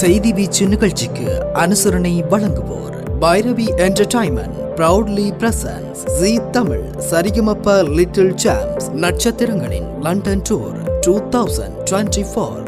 செய்தி வீச்சு நிகழ்ச்சிக்கு அனுசரணை வழங்குவோர் பைரவி என்டர்டைன்மெண்ட் proudly presents ஜீ தமிழ் சரிகமப லிட்டில் சாம்ப்ஸ் நட்சத்திரங்களின் லண்டன் டூர் 2024.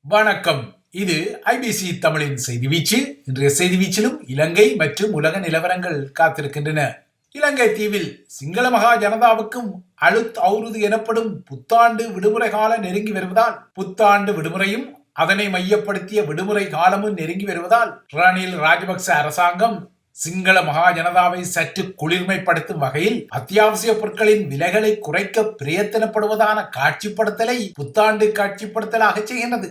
வணக்கம். இது ஐபிசி தமிழின் செய்தி வீச்சு. இன்றைய செய்தி வீச்சிலும் இலங்கை மற்றும் உலக நிலவரங்கள் காத்திருக்கின்றன. இலங்கை தீவில் சிங்கள மகா ஜனதாவுக்கும் அலுத் அவுருது எனப்படும் புத்தாண்டு விடுமுறை காலம் நெருங்கி வருவதால் புத்தாண்டு விடுமுறையும் அதனை மையப்படுத்திய விடுமுறை காலமும் நெருங்கி வருவதால் ரணில் ராஜபக்ச அரசாங்கம் சிங்கள மகா ஜனதாவை சற்று குளிர்மைப்படுத்தும் வகையில் அத்தியாவசிய பொருட்களின் விலைகளை குறைக்க பிரயத்தனப்படுவதான காட்சிப்படுத்தலை புத்தாண்டு காட்சிப்படுத்தலாக செய்கின்றது.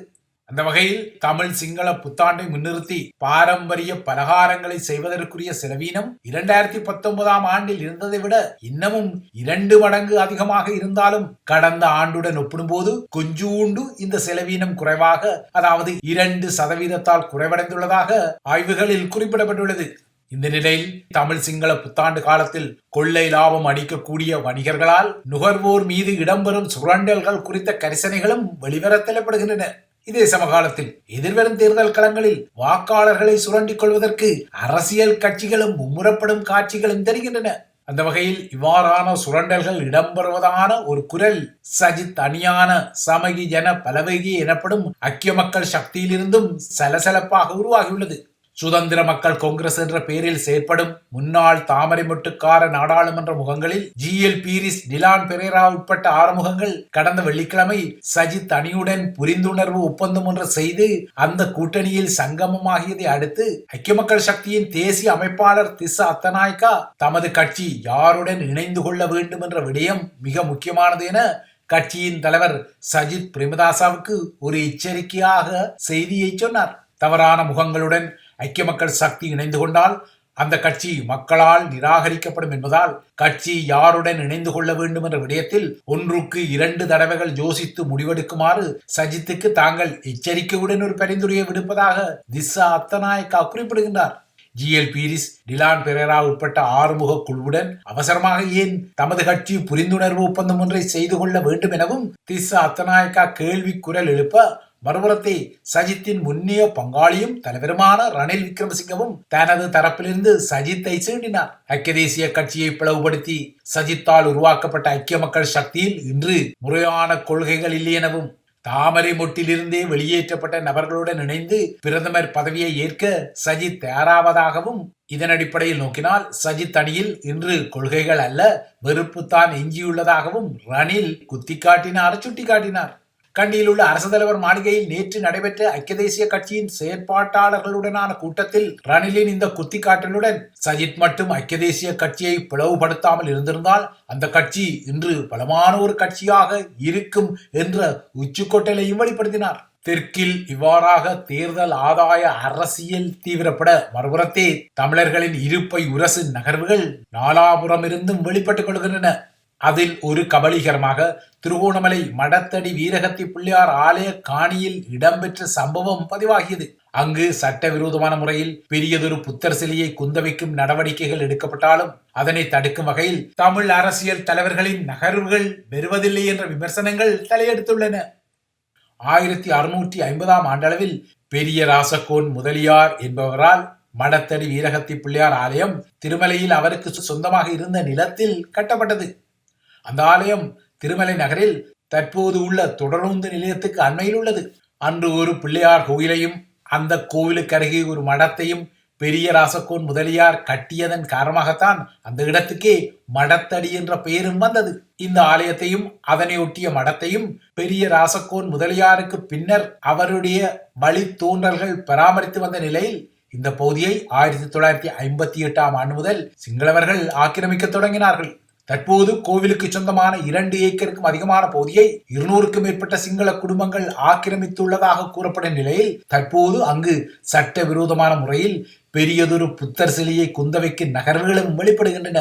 அந்த வகையில் தமிழ் சிங்கள புத்தாண்டை முன்னிறுத்தி பாரம்பரிய பலகாரங்களை செய்வதற்குரிய செலவீனம் 2019 ஆண்டில் இருந்ததை விட இன்னமும் 2 மடங்கு அதிகமாக இருந்தாலும் கடந்த ஆண்டுடன் ஒப்பிடும்போது கொஞ்சூண்டு இந்த செலவீனம் குறைவாக, அதாவது 2% குறைவடைந்துள்ளதாக ஆய்வுகளில் குறிப்பிடப்பட்டுள்ளது. இந்த நிலையில் தமிழ் சிங்கள புத்தாண்டு காலத்தில் கொள்ளை லாபம் அடிக்கக்கூடிய வணிகர்களால் நுகர்வோர் மீது இடம்பெறும் சுரண்டல்கள் குறித்த கரிசனைகளும் வெளிவர தள்ளப்படுகின்றன. இதே சமகாலத்தில் எதிர்வரும் தேர்தல் களங்களில் வாக்காளர்களை சுரண்டிக் கொள்வதற்கு அரசியல் கட்சிகளும் மும்முரப்படும் காட்சிகளும் தெரிகின்றன. அந்த வகையில் இவ்வாறான சுரண்டல்கள் இடம்பெறுவதான ஒரு குரல் சஜித் அணியான சமகி ஜன பலவேகி எனப்படும் ஐக்கிய மக்கள் சக்தியிலிருந்தும் சலசலப்பாக உருவாகியுள்ளது. சுதந்திர மக்கள் காங்கிரஸ் என்ற பெயரில் செயற்படும் முன்னாள் தாமரை மொட்டுக்கார நாடாளுமன்ற முகங்களில் ஜிஎல் பீரிஸ், டிலான் பெரேரா உட்பட்ட 6 முகங்கள் கடந்த வெள்ளிக்கிழமை சஜித் அணியுடன் புரிந்துணர்வு ஒப்பந்தம் ஒன்று செய்து அந்த கூட்டணியில் சங்கமமாகியதை அடுத்து ஐக்கிய மக்கள் சக்தியின் தேசிய அமைப்பாளர் திஸ்ஸ அத்தநாயக்கா தமது கட்சி யாருடன் இணைந்து கொள்ள வேண்டும் என்ற விடயம் மிக முக்கியமானது என கட்சியின் தலைவர் சஜித் பிரேமதாசவுக்கு ஒரு எச்சரிக்கையாக செய்தியை சொன்னார். தவறான முகங்களுடன் ஐக்கிய மக்கள் சக்தி இணைந்து கொண்டால் அந்த கட்சி மக்களால் நிராகரிக்கப்படும் என்பதால் கட்சி யாருடன் இணைந்து கொள்ள வேண்டும் என்ற விடயத்தில் 1க்கு 2 தடவைகள் யோசித்து முடிவெடுக்குமாறு சஜித்துக்கு தாங்கள் எச்சரிக்கையுடன் ஒரு பரிந்துரையை விடுப்பதாக திஸ்ஸ அத்தநாயக்கா குறிப்பிடுகின்றார். ஜிஎல் பீரிஸ், டிலான் பெரேரா உட்பட்ட 6 முக குழுவுடன் அவசரமாக ஏன் தமது கட்சி புரிந்துணர்வு ஒப்பந்தம் ஒன்றை செய்து கொள்ள வேண்டும் எனவும் திஸ்ஸ அத்தநாயக்கா கேள்வி குரல் எழுப்ப, மறுபுறத்தை சஜித்தின் முன்னிய பங்காளியும் தலைவருமான ரணில் விக்ரமசிங்கவும் தனது தரப்பிலிருந்து சஜித்தை சீண்டினார். ஐக்கிய தேசிய கட்சியை பிளவுபடுத்தி சஜித்தால் உருவாக்கப்பட்ட ஐக்கிய மக்கள் சக்தியில் இன்று முறையான கொள்கைகள் இல்லை எனவும் தாமரை மொட்டிலிருந்தே வெளியேற்றப்பட்ட நபர்களுடன் இணைந்து பிரதமர் பதவியை ஏற்க சஜித் தயாராவதாகவும், இதன் அடிப்படையில் நோக்கினால் சஜித் அணியில் இன்று கொள்கைகள் அல்ல வெறுப்புத்தான் எஞ்சியுள்ளதாகவும் ரணில் குத்திக்காட்டினார், சுட்டிக்காட்டினார். கண்டியில் உள்ள அரசு தலைவர் மாளிகையில் நேற்று நடைபெற்ற ஐக்கிய தேசிய கட்சியின் செயற்பாட்டாளர்களுடனான கூட்டத்தில் ரணிலின் இந்த குத்திக்காட்டலுடன் சஜித் மட்டும் ஐக்கிய தேசிய கட்சியை பிளவுபடுத்தாமல் இருந்திருந்தால் அந்த கட்சி இன்று பலமான ஒரு கட்சியாக இருக்கும் என்ற உச்சுக்கொட்டலையும் வெளிப்படுத்தினார். தெற்கில் இவ்வாறாக தேர்தல் ஆதாய அரசியல் தீவிரப்பட, மறுபுறத்தே தமிழர்களின் இருப்பை உரசு நகர்வுகள் நாலாபுரம் இருந்தும் வெளிப்பட்டுக் கொள்கின்றன. அதில் ஒரு கபலீகரமாக திருகோணமலை மடத்தடி வீரகத்தி பிள்ளையார் ஆலய காணியில் இடம்பெற்ற சம்பவம் பதிவாகியது. அங்கு சட்டவிரோதமான முறையில் பெரியதொரு புத்தர் சிலையை குந்தவைக்கும் நடவடிக்கைகள் எடுக்கப்பட்டாலும் அதனை தடுக்கும் வகையில் தமிழ் அரசியல் தலைவர்களின் நகர்வுகள் வருவதில்லை என்ற விமர்சனங்கள் தலையெடுத்துள்ளன. 1650 ஆண்டளவில் பெரிய ராசகோன் முதலியார் என்பவரால் மடத்தடி வீரகத்தி பிள்ளையார் ஆலயம் திருமலையில் அவருக்கு சொந்தமாக இருந்த நிலத்தில் கட்டப்பட்டது. அந்த ஆலயம் திருமலை நகரில் தற்போது உள்ள தொடருந்து நிலையத்துக்கு அண்மையில் உள்ளது. அன்று ஒரு பிள்ளையார் கோயிலையும் அந்த கோவிலுக்கு அருகே ஒரு மடத்தையும் பெரிய ராசகோன் முதலியார் கட்டியதன் காரணமாகத்தான் அந்த இடத்துக்கே மடத்தடி என்ற பெயரும் வந்தது. இந்த ஆலயத்தையும் அதனை ஒட்டிய மடத்தையும் பெரிய ராசகோன் முதலியாருக்கு பின்னர் அவருடைய வழி தோன்றல்கள் பராமரித்து வந்த நிலையில் இந்த பகுதியை 1958 ஆண்டு முதல் சிங்களவர்கள் ஆக்கிரமிக்க தொடங்கினார்கள். தற்போது கோவிலுக்கு சொந்தமான 2 ஏக்கருக்கும் அதிகமான பகுதியை 200க்கும் மேற்பட்ட சிங்கள குடும்பங்கள் ஆக்கிரமித்துள்ளதாக கூறப்படும் நிலையில் தற்போது அங்கு சட்டவிரோதமான முறையில் பெரியதொரு புத்தர் சிலையை குந்தவைக்கு நகர்வுகளும் வெளிப்படுகின்றன.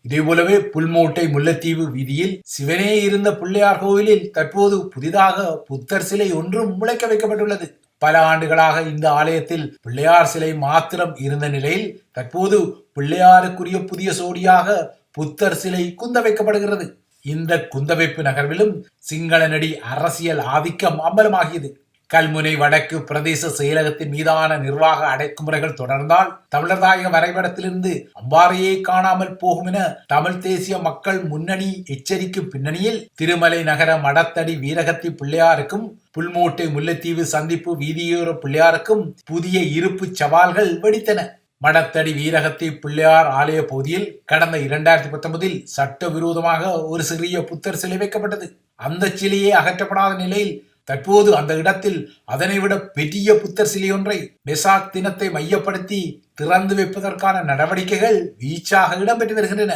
இதேபோலவே புல்மோட்டை முல்லைத்தீவு வீதியில் சிவனே இருந்த பிள்ளையார் கோவிலில் தற்போது புதிதாக புத்தர் சிலை ஒன்றும் முளைக்க வைக்கப்பட்டுள்ளது. பல ஆண்டுகளாக இந்த ஆலயத்தில் பிள்ளையார் சிலை மாத்திரம் இருந்த நிலையில் தற்போது பிள்ளையாருக்குரிய புதிய சோடியாக புத்தர் சிலை குந்த வைக்கப்படுகிறது. இந்த குந்தவைப்பு நகர்விலும் சிங்கள நடி அரசியல் ஆதிக்கம் அம்பலமாகியது. கல்முனை வடக்கு பிரதேச செயலகத்தின் மீதான நிர்வாக அடக்குமுறைகள் தொடர்ந்தால் தமிழர் தாயக வரைபடத்திலிருந்து அம்பாறையே காணாமல் போகும் என தமிழ் தேசிய மக்கள் முன்னணி எச்சரிக்கும் பின்னணியில் திருமலை நகர மடத்தடி வீரகத்தி பிள்ளையாருக்கும் புல்மோட்டை முல்லைத்தீவு சந்திப்பு வீதியோர பிள்ளையாருக்கும் புதிய இருப்பு சவால்கள் வெடித்தன. மடத்தடி வீரகத்தி பிள்ளையார் ஆலய பகுதியில் கடந்த 2019 சட்டவிரோதமாக ஒரு சிறிய புத்தர் சிலை வைக்கப்பட்டது. அந்த சிலையே அகற்றப்படாத நிலையில் தற்போது அந்த இடத்தில் அதனை விட பெரிய புத்தர் சிலை ஒன்றை வெசாக் தினத்தை மையப்படுத்தி திறந்து வைப்பதற்கான நடவடிக்கைகள் வீச்சாக இடம்பெற்று வருகின்றன.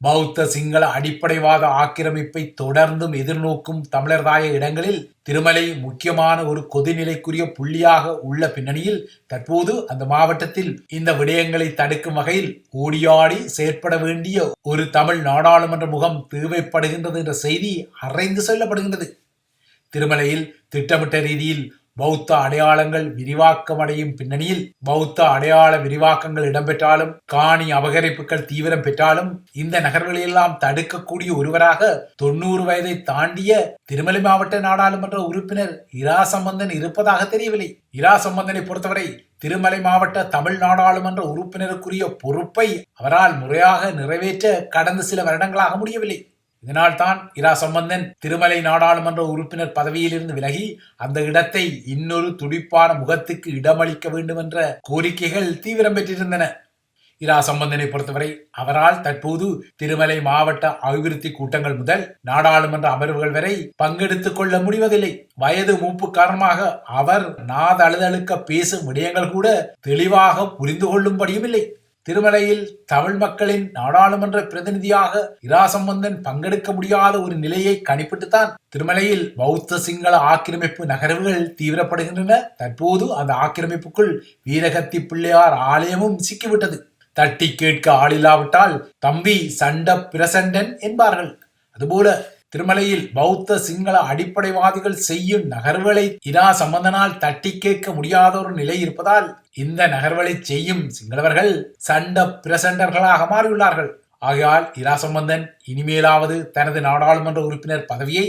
பௌத்த சிங்கள அடிப்படைவாத ஆக்கிரமிப்பை தொடர்ந்தும் எதிர்நோக்கும் தமிழர் தாய இடங்களில் திருமலை முக்கியமான ஒரு கொதிநிலைக்குரிய புள்ளியாக உள்ள பின்னணியில் தற்போது அந்த மாவட்டத்தில் இந்த விடயங்களை தடுக்கும் வகையில் ஓடியாடி செயற்பட வேண்டிய ஒரு தமிழ் நாடாளுமன்ற முகம் தேவைப்படுகின்றது என்ற செய்தி அறைந்து செல்லப்படுகின்றது. திருமலையில் திட்டமிட்ட ரீதியில் பௌத்த அடையாளங்கள் விரிவாக்கமடையும் பின்னணியில் பௌத்த அடையாள விரிவாக்கங்கள் இடம்பெற்றாலும் காணி அபகரிப்புகள் தீவிரம் பெற்றாலும் இந்த நகர்வுகளெல்லாம் தடுக்கக்கூடிய ஒருவராக 90 வயதை தாண்டிய திருமலை மாவட்ட நாடாளுமன்ற உறுப்பினர் இரா சம்பந்தன் இருப்பதாக தெரியவில்லை. இரா சம்பந்தனை பொறுத்தவரை திருமலை மாவட்ட தமிழ் நாடாளுமன்ற உறுப்பினருக்குரிய பொறுப்பை அவரால் முறையாக நிறைவேற்ற கடந்த சில வருடங்களாக முடியவில்லை. இதனால் தான் இரா சம்பந்தன் திருமலை நாடாளுமன்ற உறுப்பினர் பதவியிலிருந்து விலகி அந்த இடத்தை இன்னொரு துடிப்பான முகத்துக்கு இடமளிக்க வேண்டும் என்ற கோரிக்கைகள் தீவிரம் பெற்றிருந்தன. இரா சம்பந்தனை பொறுத்தவரை அவரால் தற்போது திருமலை மாவட்ட அபிவிருத்தி கூட்டங்கள் முதல் நாடாளுமன்ற அமர்வுகள் வரை பங்கெடுத்துக் கொள்ள முடிவதில்லை. வயது மூப்பு காரணமாக அவர் நாதழுதழுக்க பேசும் விடயங்கள் கூட தெளிவாக புரிந்து கொள்ளும்படியும் இல்லை. திருமலையில் தமிழ் மக்களின் நாடாளுமன்ற பிரதிநிதியாக இரா சம்பந்தன் பங்கெடுக்க முடியாத ஒரு நிலையை கணிப்பிட்டுத்தான் திருமலையில் பௌத்த சிங்கள ஆக்கிரமிப்பு நகர்வுகள் தீவிரப்படுகின்றன. தற்போது அந்த ஆக்கிரமிப்புக்குள் வீரகத்தி பிள்ளையார் ஆலயமும் சிக்கிவிட்டது. தட்டி கேட்க ஆளில்லாவிட்டால் தம்பி சண்ட பிரசண்டன் என்பார்கள். அதுபோல திருமலையில் பௌத்த சிங்கள அடிப்படைவாதிகள் செய்யும் நகர்வுகளை இரா சம்பந்தனால் தட்டி கேட்க முடியாத ஒரு நிலை இருப்பதால் இந்த நகர்வுகளை செய்யும் சிங்களவர்கள் சண்ட பிரசண்டர்களாக மாறியுள்ளார்கள். ஆகையால் இரா சம்பந்தன் இனிமேலாவது தனது நாடாளுமன்ற உறுப்பினர் பதவியை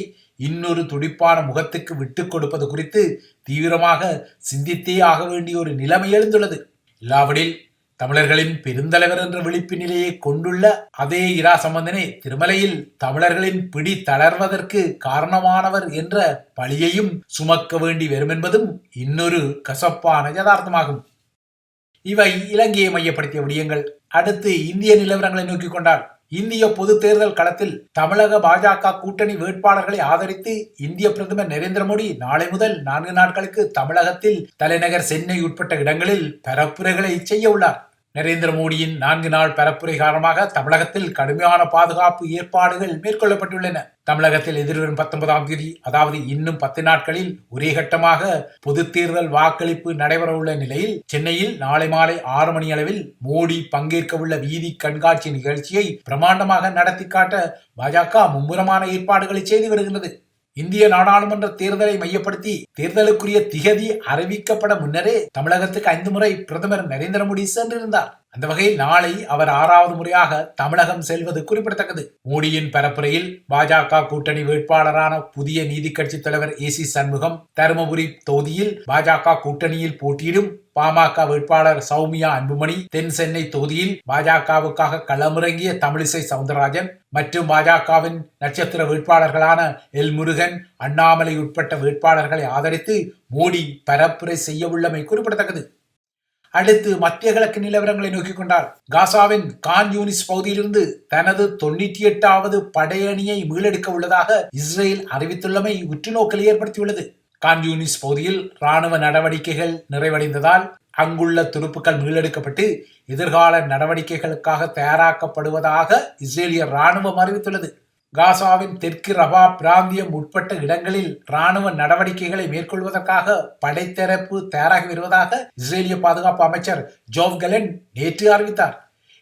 இன்னொரு துடிப்பான முகத்துக்கு விட்டுக் கொடுப்பது குறித்து தீவிரமாக சிந்தித்தே ஆக வேண்டிய ஒரு நிலைமை எழுந்துள்ளது. இல்லாவிடில் தமிழர்களின் பெருந்தலைவர் என்ற விழிப்பு நிலையை கொண்டுள்ள அதே இரா சம்பந்தனே திருமலையில் தமிழர்களின் பிடி தளர்வதற்கு காரணமானவர் என்ற பழியையும் சுமக்க வேண்டி வரும் என்பதும் இன்னொரு கசப்பான யதார்த்தமாகும். இவை இலங்கையை மையப்படுத்திய விடயங்கள். அடுத்து இந்திய நிலவரங்களை நோக்கிக் கொண்டால் இந்திய பொது தேர்தல் களத்தில் தமிழக பாஜக கூட்டணி வேட்பாளர்களை ஆதரித்து இந்திய பிரதமர் நரேந்திர மோடி நாளை முதல் 4 நாட்களுக்கு தமிழகத்தில் தலைநகர் சென்னை உட்பட்ட இடங்களில் பரப்புரைகளை செய்ய உள்ளார். நரேந்திர மோடியின் 4 நாள் பரப்புரை காரணமாக தமிழகத்தில் கடுமையான பாதுகாப்பு ஏற்பாடுகள் மேற்கொள்ளப்பட்டுள்ளன. தமிழகத்தில் எதிர்வரும் 19ஆம் தேதி, அதாவது இன்னும் 10 நாட்களில் ஒரே கட்டமாக பொது தேர்தல் வாக்களிப்பு நடைபெற உள்ள நிலையில் சென்னையில் நாளை மாலை 6 மணி அளவில் மோடி பங்கேற்க உள்ள வீதி கண்காட்சி நிகழ்ச்சியை பிரமாண்டமாக நடத்தி காட்ட பாஜக மும்முரமான ஏற்பாடுகளை செய்து வருகின்றது. இந்திய நாடாளுமன்ற தேர்தலை மையப்படுத்தி தேர்தலுக்குரிய திகதி அறிவிக்கப்பட முன்னரே தமிழகத்துக்கு 5 முறை பிரதமர் நரேந்திர மோடி சென்றிருந்தார். அந்த வகையில் நாளை அவர் 6வது முறையாக தமிழகம் செல்வது குறிப்பிடத்தக்கது. மோடியின் பரப்புரையில் பாஜக கூட்டணி வேட்பாளரான புதிய நீதி கட்சி தலைவர் ஏசி சண்முகம், தருமபுரி தொகுதியில் பாஜக கூட்டணியில் போட்டியிடும் பாமக வேட்பாளர் சௌமியா அன்புமணி, தென் சென்னை தொகுதியில் பாஜகவுக்காக களமிறங்கிய தமிழிசை சவுந்தரராஜன் மற்றும் பாஜகவின் நட்சத்திர வேட்பாளர்களான எல் முருகன், அண்ணாமலை உட்பட்ட வேட்பாளர்களை ஆதரித்து மோடி பரப்புரை செய்ய உள்ளமை குறிப்பிடத்தக்கது. அடுத்து மத்திய கிழக்கு நிலவரங்களை நோக்கிக் கொண்டால் காசாவின் கான் யூனிஸ் பகுதியிலிருந்து தனது 98வது படையணியை மீளெடுக்க உள்ளதாக இஸ்ரேல் அறிவித்துள்ளமை உற்றுநோக்கலை ஏற்படுத்தியுள்ளது. கான் யூனிஸ் பகுதியில் ராணுவ நடவடிக்கைகள் நிறைவடைந்ததால் அங்குள்ள துருப்புக்கள் மீளெடுக்கப்பட்டு எதிர்கால நடவடிக்கைகளுக்காக தயாராக்கப்படுவதாக இஸ்ரேலிய ராணுவம் அறிவித்துள்ளது. காசாவின் தெற்கு ரபா பிராந்தியம் உட்பட்ட இடங்களில் ராணுவ நடவடிக்கைகளை மேற்கொள்வதற்காக படைத்தரப்பு தயாராகி வருவதாக இஸ்ரேலிய பாதுகாப்பு அமைச்சர் ஜோவ் கலென் நேற்று அறிவித்தார்.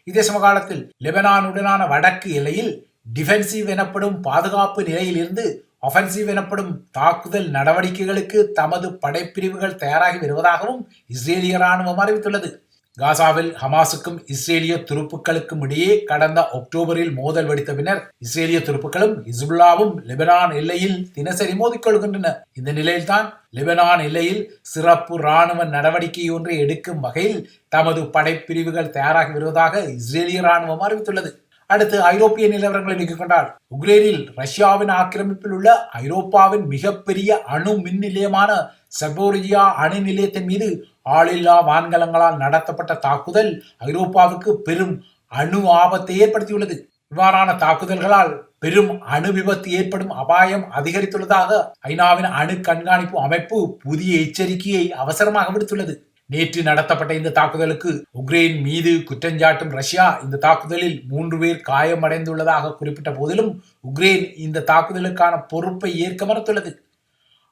இதே சமகாலத்தில் லெபனானுடனான வடக்கு எல்லையில் டிஃபென்சிவ் எனப்படும் பாதுகாப்பு நிலையிலிருந்து ஒஃபென்சிவ் எனப்படும் தாக்குதல் நடவடிக்கைகளுக்கு தமது படைப்பிரிவுகள் தயாராகி வருவதாகவும் இஸ்ரேலிய ராணுவம் அறிவித்துள்ளது. காசாவில் ஹமாஸுக்கும் இஸ்ரேலிய துருப்புக்களுக்கும் இடையே கடந்த அக்டோபரில் மோதல் வெடித்த பின்னர் இஸ்ரேலிய துருப்புக்களும் ஹிஸ்புல்லாவும் லெபனான் எல்லையில் தினசரி மோதிக்கொள்கின்றன. இந்த நிலையில்தான் லெபனான் எல்லையில் சிறப்பு ராணுவ நடவடிக்கை ஒன்றை எடுக்கும் வகையில் தமது படைப்பிரிவுகள் தயாராகி வருவதாக இஸ்ரேலிய ராணுவம் அறிவித்துள்ளது. அடுத்து ஐரோப்பிய நிலவரங்களை நீக்கிக் கொண்டால், உக்ரைனில் ரஷ்யாவின் ஆக்கிரமிப்பில் உள்ள ஐரோப்பாவின் மிகப்பெரிய அணு மின் நிலையமான சபோரியா அணு நிலையத்தின் மீது ஆளில்லா வான்கலங்களால் நடத்தப்பட்ட தாக்குதல் ஐரோப்பாவுக்கு பெரும் அணு ஆபத்தை ஏற்படுத்தியுள்ளது. இவ்வாறான தாக்குதல்களால் பெரும் அணு விபத்து ஏற்படும் அபாயம் அதிகரித்துள்ளதாக ஐநாவின் அணு கண்காணிப்பு அமைப்பு புதிய எச்சரிக்கையை அவசரமாக விடுத்துள்ளது. நேற்று நடத்தப்பட்ட இந்த தாக்குதலுக்கு உக்ரைன் மீது குற்றஞ்சாட்டும் ரஷ்யா இந்த தாக்குதலில் 3 பேர் காயமடைந்துள்ளதாக குறிப்பிட்ட போதிலும் உக்ரைன் இந்த தாக்குதலுக்கான பொறுப்பை ஏற்க மறுத்துள்ளது.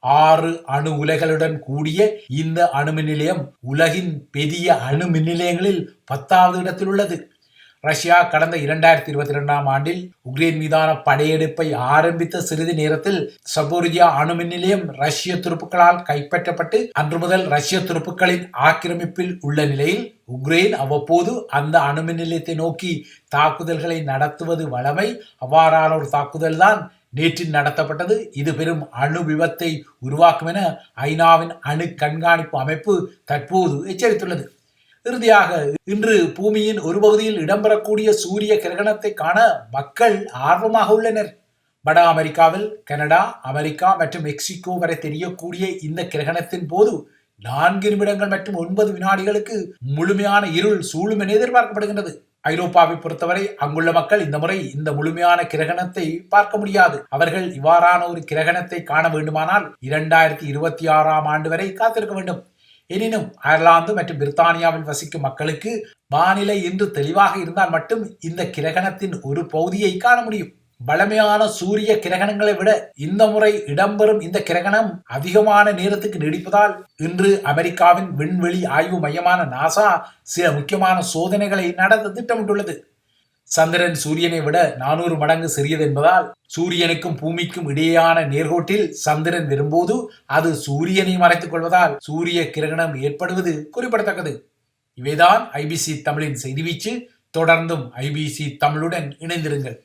6 அணு உலைகளுடன் கூடிய இந்த அணுமின் நிலையம் உலகின் பெரிய அணு மின் நிலையங்களில் 10வது இடத்தில் உள்ளது. ரஷ்யா கடந்த 2022ஆம் ஆண்டில் உக்ரைன் மீதான படையெடுப்பை ஆரம்பித்த சிறிது நேரத்தில் சபோரியா அணுமின் நிலையம் ரஷ்ய துருப்புக்களால் கைப்பற்றப்பட்டு அன்று முதல் ரஷ்ய துருப்புக்களின் ஆக்கிரமிப்பில் உள்ள நிலையில் உக்ரைன் அவ்வப்போது அந்த அணுமின் நிலையத்தை நோக்கி தாக்குதல்களை நடத்துவது வழமை. அவ்வாறான ஒரு தாக்குதல் தான் நேற்று நடத்தப்பட்டது. இது பெரும் அணு விபத்தை உருவாக்கும் என ஐநாவின் அணு கண்காணிப்பு அமைப்பு தற்போது எச்சரித்துள்ளது. இறுதியாக இன்று பூமியின் ஒரு பகுதியில் இடம்பெறக்கூடிய சூரிய கிரகணத்தை காண மக்கள் ஆர்வமாக உள்ளனர். வட அமெரிக்காவில் கனடா, அமெரிக்கா மற்றும் மெக்சிகோ வரை தெரியக்கூடிய இந்த கிரகணத்தின் போது 4 நிமிடங்கள் மற்றும் 9 வினாடிகளுக்கு முழுமையான இருள் சூழும் என எதிர்பார்க்கப்படுகின்றது. ஐரோப்பாவை பொறுத்தவரை அங்குள்ள மக்கள் இந்த முறை இந்த முழுமையான கிரகணத்தை பார்க்க முடியாது. அவர்கள் இவ்வாறான ஒரு கிரகணத்தை காண வேண்டுமானால் 2026ஆம் ஆண்டு வரை காத்திருக்க வேண்டும். எனினும் அயர்லாந்து மற்றும் பிரித்தானியாவில் வசிக்கும் மக்களுக்கு வானிலை இன்று தெளிவாக இருந்தால் மட்டும் இந்த கிரகணத்தின் ஒரு பகுதியை காண முடியும். வழமையான சூரிய கிரகணங்களை விட இந்த முறை இடம்பெறும் இந்த கிரகணம் அதிகமான நேரத்துக்கு நீடிப்பதால் இன்று அமெரிக்காவின் விண்வெளி ஆய்வு மையமான நாசா சில முக்கியமான சோதனைகளை நடத்த திட்டமிட்டுள்ளது. சந்திரன் சூரியனை விட 400 மடங்கு சிறியது என்பதால் சூரியனுக்கும் பூமிக்கும் இடையேயான நேர்கோட்டில் சந்திரன் வரும்போது அது சூரியனை மறைத்துக் கொள்வதால் சூரிய கிரகணம் ஏற்படுவது குறிப்பிடத்தக்கது. இவைதான் ஐபிசி தமிழின் செய்தி வீச்சு. தொடர்ந்தும் ஐபிசி தமிழுடன் இணைந்திருங்கள்.